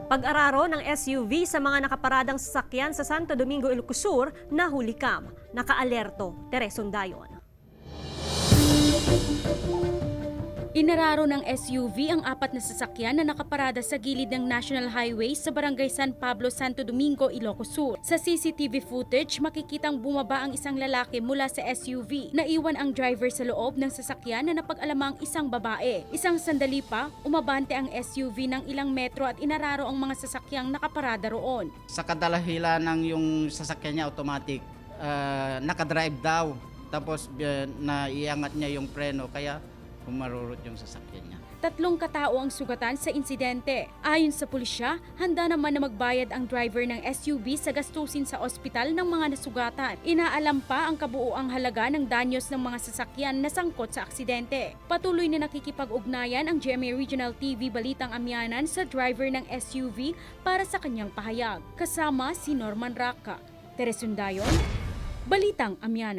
Pag-araro ng SUV sa mga nakaparadang sasakyan sa Santo Domingo, Ilocos Sur, nahulikam. Nakaalerto, Teresong Dayon. Inararo ng SUV ang 4 na sasakyan na nakaparada sa gilid ng National Highway sa Barangay San Pablo, Santo Domingo, Ilocos Sur. Sa CCTV footage, makikitang bumaba ang isang lalaki mula sa SUV. Naiwan ang driver sa loob ng sasakyan na napag-alamang isang babae. Isang sandali pa, umabante ang SUV ng ilang metro at inararo ang mga sasakyang nakaparada roon. Sa kadalahilan ng yung sasakyan niya automatic, nakadrive daw. Tapos naiangat niya yung preno kaya humarurot yung sasakyan niya. 3 katao ang sugatan sa insidente. Ayon sa pulisya, handa naman na magbayad ang driver ng SUV sa gastusin sa ospital ng mga nasugatan. Inaalam pa ang kabuuang halaga ng danyos ng mga sasakyan na sangkot sa aksidente. Patuloy na nakikipag-ugnayan ang GMA Regional TV Balitang Amianan sa driver ng SUV para sa kanyang pahayag. Kasama si Norman Raca. Teresong Dayon, Balitang Amianan.